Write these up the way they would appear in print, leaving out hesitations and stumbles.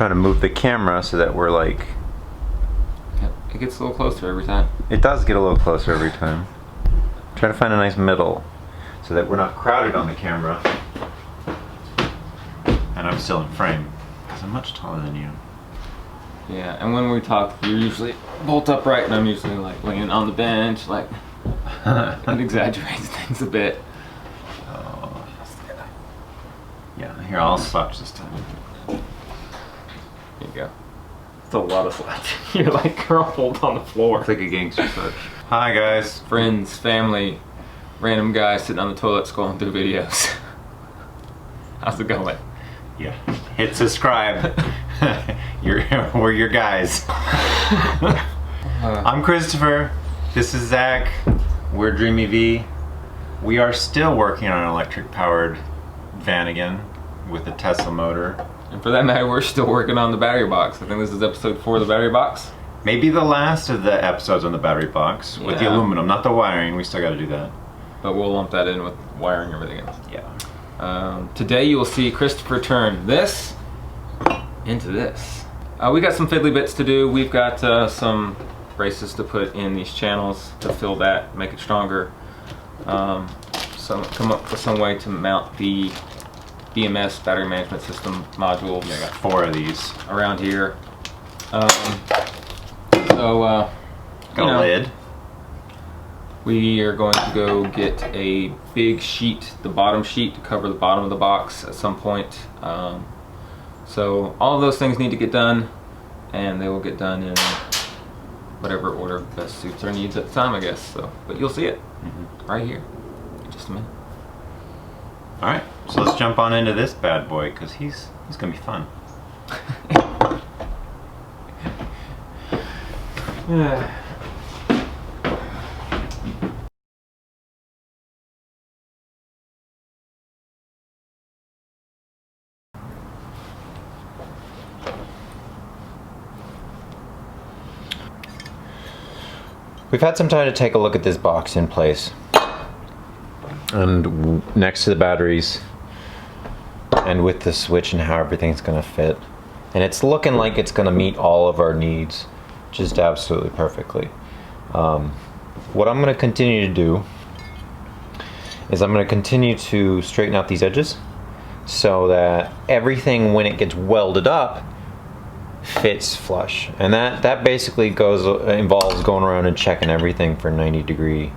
try to move the camera so that we're like... It gets a little closer every time. It does get a little closer every time. Try to find a nice middle so that we're not crowded on the camera. And I'm still in frame because I'm much taller than you. Yeah, and when we talk, you're usually bolt upright and I'm usually like laying on the bench, like it exaggerates things a bit. Oh. Yeah, here, I'll slouch this time. Here you go. It's a lot of slouching. You're like crumpled on the floor. It's like a gangster slouch. Hi guys. Friends, family, random guy sitting on the toilet scrolling through videos. How's it going? Yeah. Hit subscribe. We're your guys. I'm Christopher. This is Zach. We're Dreamy V. We are still working on an electric powered Vanagon with a Tesla motor. And for that matter, we're still working on the battery box. I think this is episode 4 of the battery box. Maybe the last of the episodes on the battery box with the aluminum, not the wiring. We still got to do that. But we'll lump that in with wiring and everything else. Yeah. Today you will see Christopher turn this into this. We got some fiddly bits to do. We've got some braces to put in these channels to fill that, make it stronger. So come up with some way to mount the BMS battery management system module. Yeah, I got 4 of these around here. Got a lid. We are going to go get a big sheet, the bottom sheet, to cover the bottom of the box at some point. So all of those things need to get done, and they will get done in whatever order best suits our needs at the time, I guess. So, but you'll see it right here in just a minute. All right, so let's jump on into this bad boy because he's gonna be fun. We've had some time to take a look at this box in place. And next to the batteries. And with the switch and how everything's gonna fit. And it's looking like it's gonna meet all of our needs just absolutely perfectly. What I'm gonna continue to do is I'm gonna continue to straighten out these edges so that everything, when it gets welded up, fits flush. And that basically involves going around and checking everything for 90-degree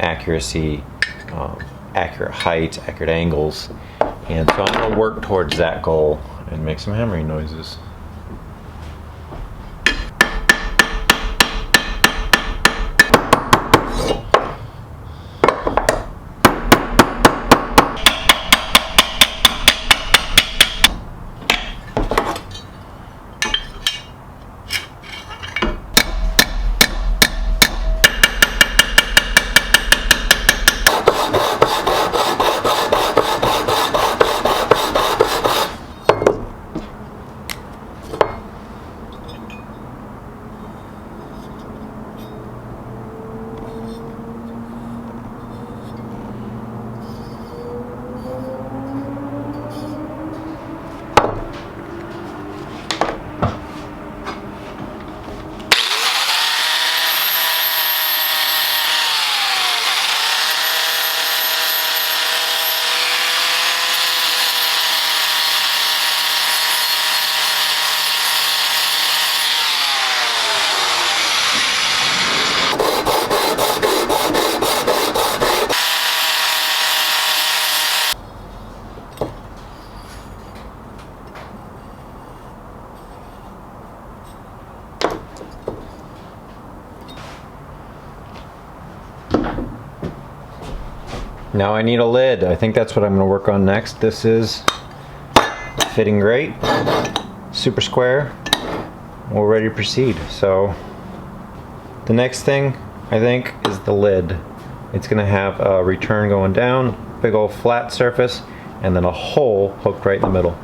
accuracy, accurate height, accurate angles. And so I'm gonna work towards that goal and make some hammering noises. Now I need a lid. I think that's what I'm going to work on next. This is fitting great, super square. We're ready to proceed. So the next thing I think is the lid. It's going to have a return going down, big old flat surface, and then a hole hooked right in the middle.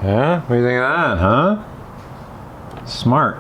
Yeah? What do you think of that, huh? Smart.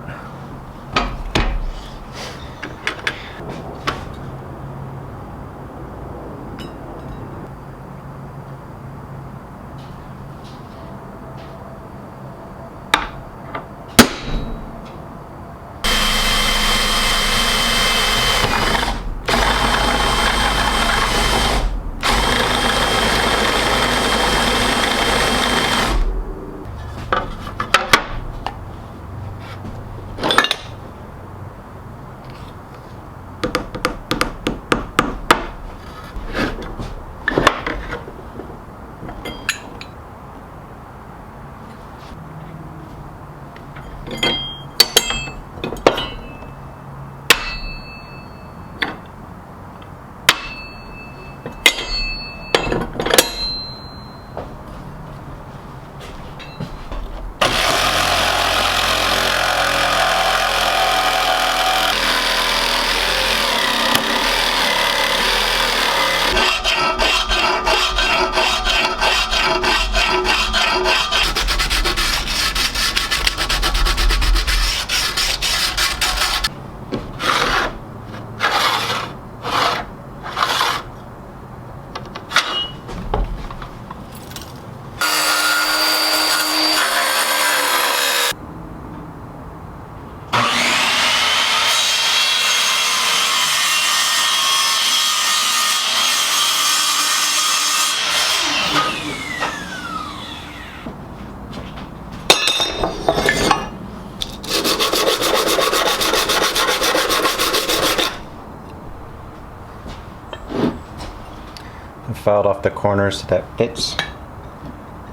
I filed off the corners so that fits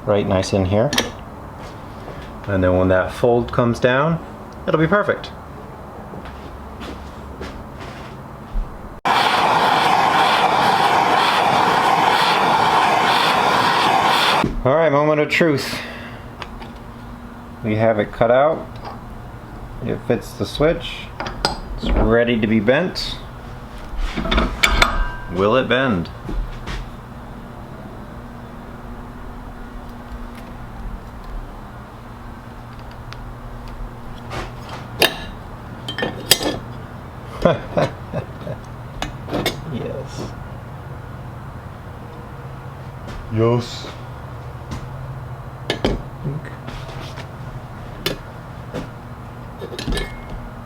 right nice in here. And then when that fold comes down, it'll be perfect. Alright, moment of truth. We have it cut out. It fits the switch. It's ready to be bent. Will it bend? Yes. Yes.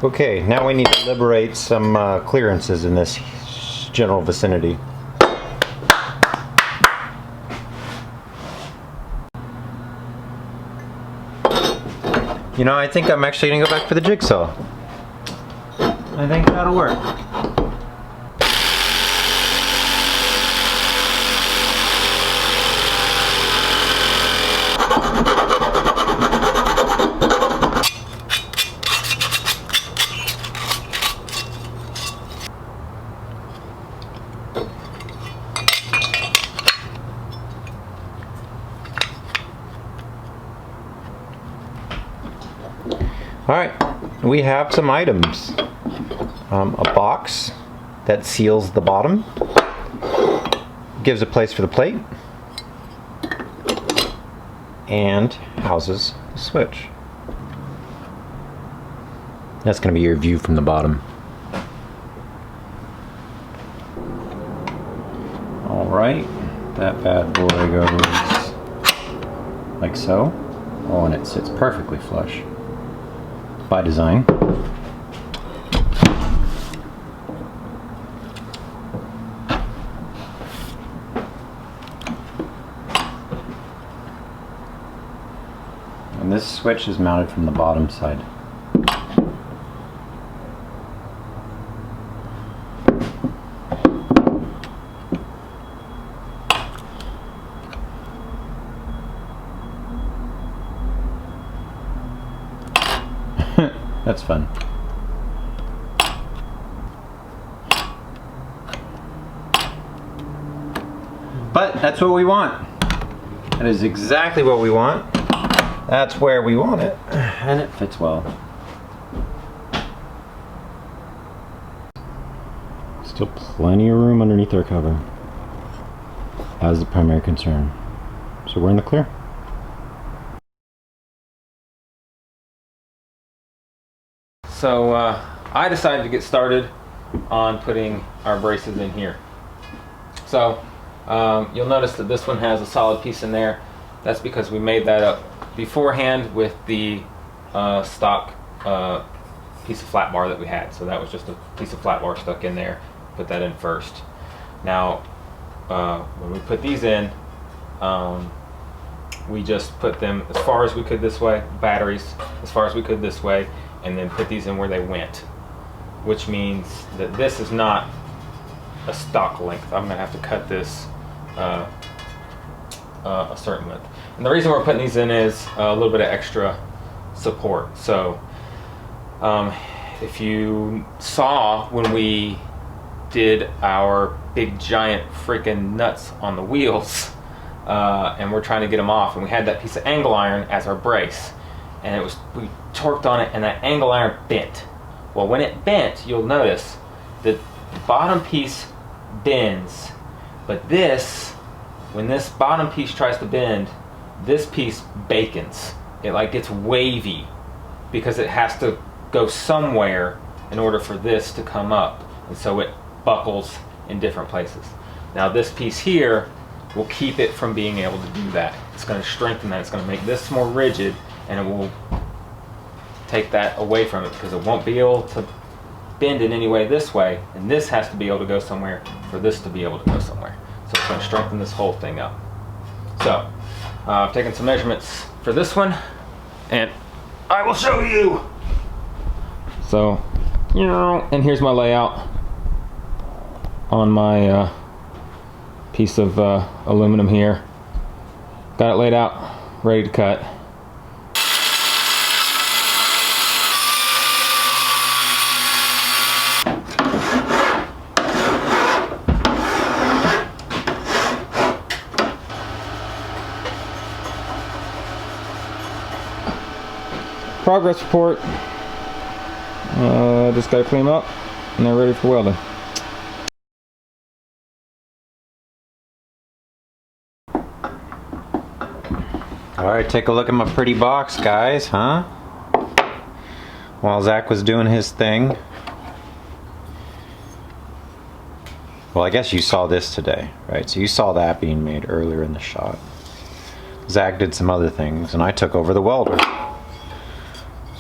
Okay, now we need to liberate some clearances in this general vicinity. You know, I think I'm actually going to go back for the jigsaw. I think that'll work. Alright, we have some items. A box that seals the bottom, gives a place for the plate, and houses the switch. That's going to be your view from the bottom. Alright, that bad boy goes like so. Oh, and it sits perfectly flush. By design. And this switch is mounted from the bottom side. That's fun. But that's what we want. That is exactly what we want. That's where we want it. And it fits well. Still plenty of room underneath our cover. That was the primary concern. So we're in the clear. So I decided to get started on putting our braces in here. So you'll notice that this one has a solid piece in there. That's because we made that up beforehand with the stock piece of flat bar that we had. So that was just a piece of flat bar stuck in there. Put that in first. Now when we put these in, we just put them as far as we could this way, batteries as far as we could this way, and then put these in where they went, which means that this is not a stock length. I'm gonna have to cut this a certain length. And the reason we're putting these in is a little bit of extra support. So if you saw when we did our big giant freaking nuts on the wheels, and we're trying to get them off, and we had that piece of angle iron as our brace, and we torqued on it, and that angle iron bent. Well, when it bent, you'll notice that the bottom piece bends, but when this bottom piece tries to bend, this piece bacons. It like gets wavy because it has to go somewhere in order for this to come up, and so it buckles in different places. Now this piece here will keep it from being able to do that. It's going to strengthen that. It's going to make this more rigid, and it will take that away from it because it won't be able to bend in any way this way, and this has to be able to go somewhere for this to be able to go somewhere. So it's going to strengthen this whole thing up. So I've taken some measurements for this one, and I will show you. So, and here's my layout on my piece of aluminum here. Got it laid out, ready to cut. Progress report. Just gotta clean them up, and they're ready for welding. Alright, take a look at my pretty box, guys, huh? While Zach was doing his thing. Well, I guess you saw this today, right? So you saw that being made earlier in the shot. Zach did some other things, and I took over the welder.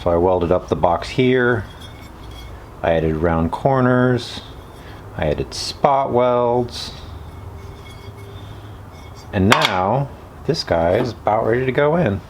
So I welded up the box here. I added round corners. I added spot welds. And now, this guy is about ready to go in.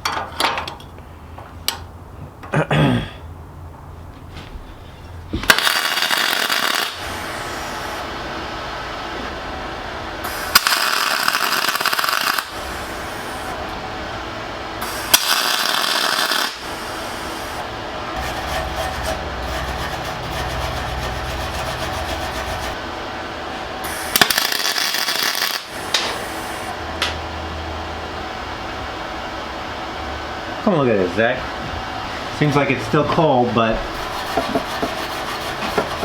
Come look at this, Zach. Seems like it's still cold, but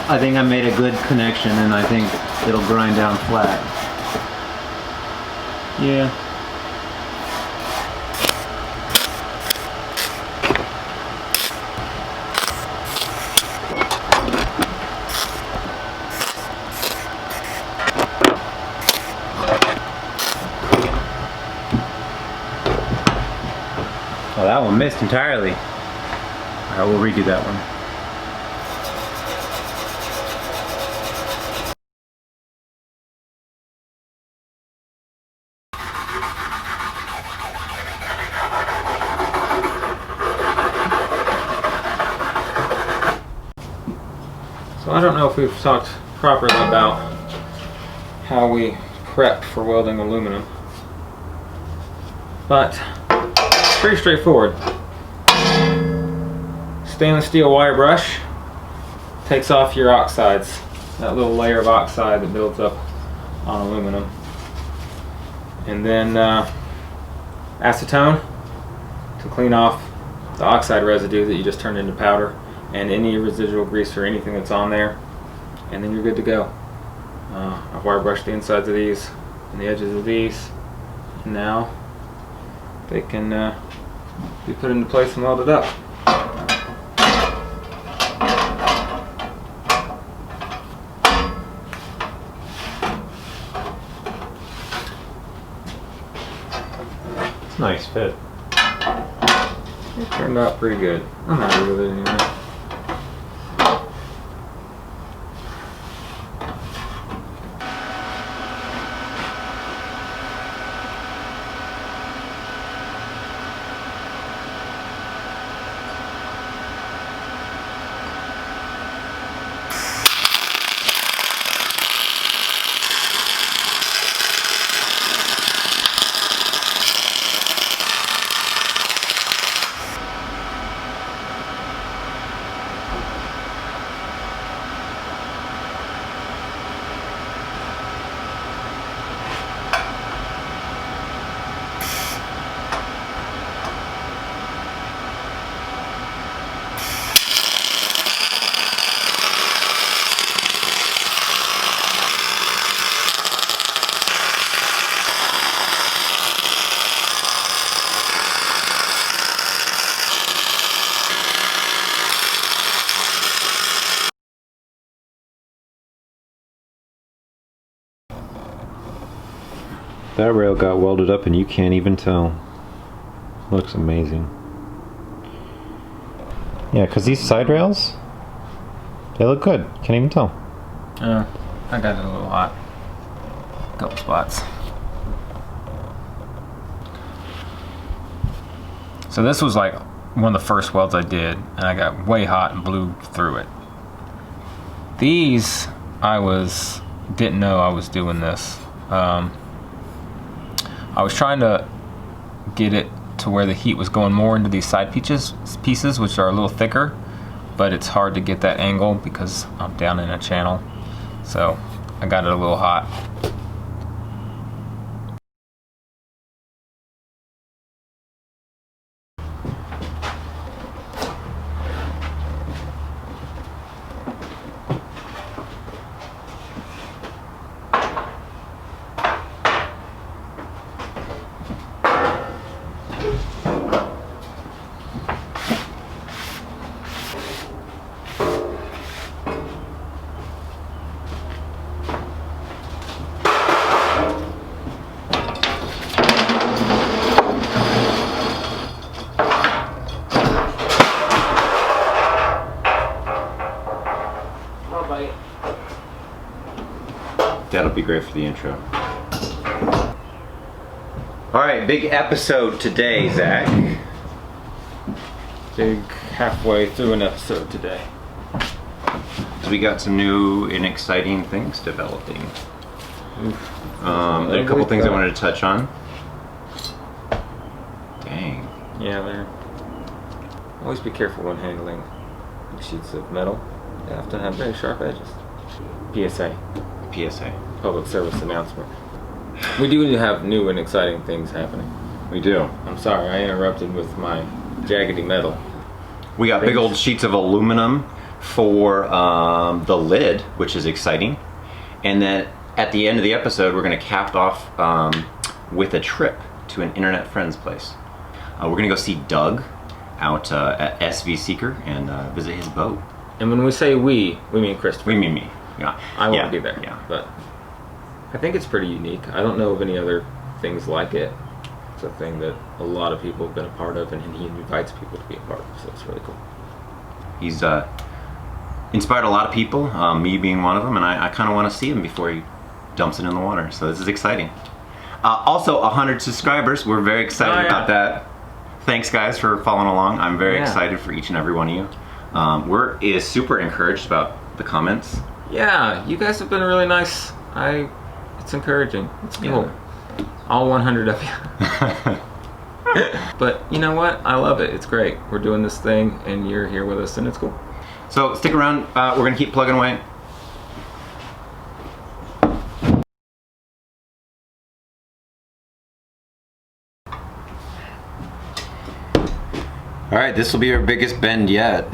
I think I made a good connection, and I think it'll grind down flat. Yeah. Well, that one missed entirely. Alright, we'll redo that one. So I don't know if we've talked properly about how we prep for welding aluminum, but it's pretty straightforward. Stainless steel wire brush takes off your oxides, that little layer of oxide that builds up on aluminum, and then acetone to clean off the oxide residue that you just turned into powder, and any residual grease or anything that's on there, and then you're good to go. I've wire brushed the insides of these and the edges of these, and now they can be put into place and welded up. Nice fit. It turned out pretty good. I'm happy with it anyway. That rail got welded up and you can't even tell. Looks amazing. Yeah, because these side rails, they look good. Can't even tell. I got it a little hot. Couple spots. So this was like one of the first welds I did, and I got way hot and blew through it. These, didn't know I was doing this. I was trying to get it to where the heat was going more into these side pieces, which are a little thicker, but it's hard to get that angle because I'm down in a channel. So I got it a little hot. That'll be great for the intro. All right, big episode today, Zach. Big halfway through an episode today. So we got some new and exciting things developing. A couple things I wanted to touch on. Dang. Yeah, there. Always be careful when handling sheets of metal. They often have very sharp edges. PSA. PSA. Public service announcement. We do have new and exciting things happening. We do. I'm sorry, I interrupted with my jaggedy metal. We got big old sheets of aluminum for the lid, which is exciting. And then at the end of the episode, we're going to cap off with a trip to an internet friend's place. We're going to go see Doug out at SV Seeker and visit his boat. And when we say we mean Christopher. We mean me. Yeah. I won't be there. Yeah. But I think it's pretty unique. I don't know of any other things like it. It's a thing that a lot of people have been a part of, and he invites people to be a part of, so it's really cool. He's inspired a lot of people, me being one of them, and I kind of want to see him before he dumps it in the water, so this is exciting. Also, 100 subscribers. We're very excited about that. Thanks, guys, for following along. I'm very excited for each and every one of you. We're super encouraged about the comments. Yeah, you guys have been really nice. It's encouraging. It's cool. Yeah. All 100 of you. But you know what? I love it. It's great. We're doing this thing, and you're here with us, and it's cool. So stick around. We're going to keep plugging away. All right, this will be our biggest bend yet.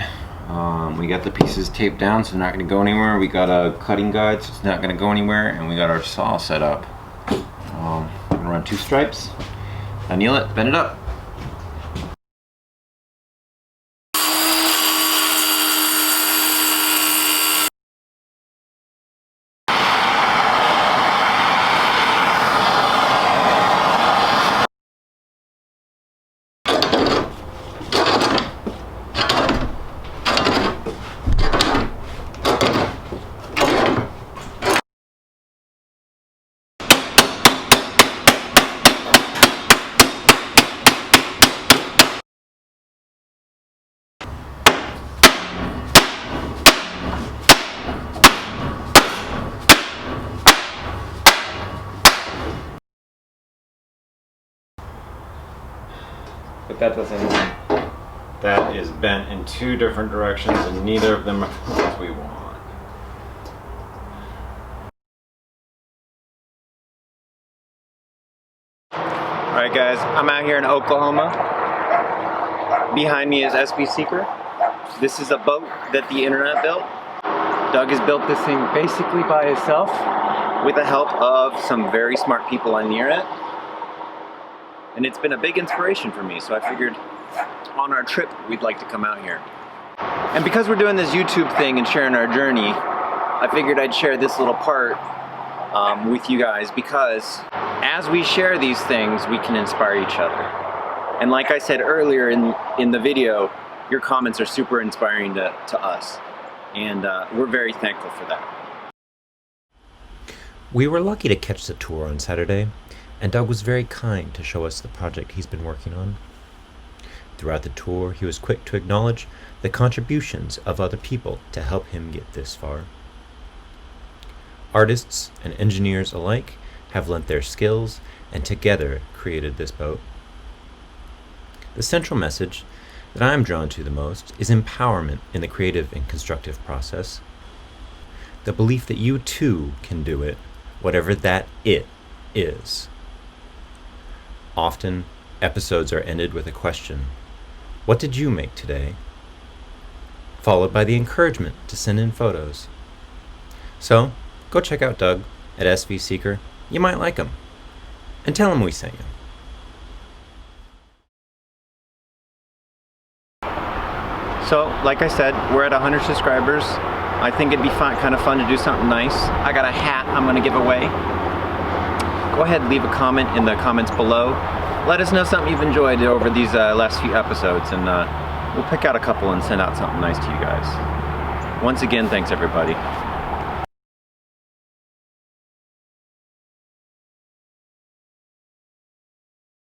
We got the pieces taped down, so they're not going to go anywhere. We got a cutting guide, so it's not going to go anywhere, and we got our saw set up. We're going to run 2 stripes. Anneal it, bend it up. But that doesn't mean that is bent in two different directions and neither of them are as we want. Alright guys, I'm out here in Oklahoma. Behind me is SB Seeker. This is a boat that the internet built. Doug has built this thing basically by himself with the help of some very smart people on the internet. And it's been a big inspiration for me, so I figured on our trip we'd like to come out here. And because we're doing this YouTube thing and sharing our journey, I figured I'd share this little part with you guys, because as we share these things, we can inspire each other. And like I said earlier in the video, your comments are super inspiring to us. And we're very thankful for that. We were lucky to catch the tour on Saturday, and Doug was very kind to show us the project he's been working on. Throughout the tour, he was quick to acknowledge the contributions of other people to help him get this far. Artists and engineers alike have lent their skills and together created this boat. The central message that I am drawn to the most is empowerment in the creative and constructive process. The belief that you too can do it, whatever that it is. Often, episodes are ended with a question, "What did you make today?" followed by the encouragement to send in photos. So, go check out Doug at SV Seeker. You might like him. And tell him we sent you. So, like I said, we're at 100 subscribers. I think it'd be kind of fun to do something nice. I got a hat I'm going to give away. Go ahead and leave a comment in the comments below. Let us know something you've enjoyed over these last few episodes, and we'll pick out a couple and send out something nice to you guys. Once again, thanks everybody.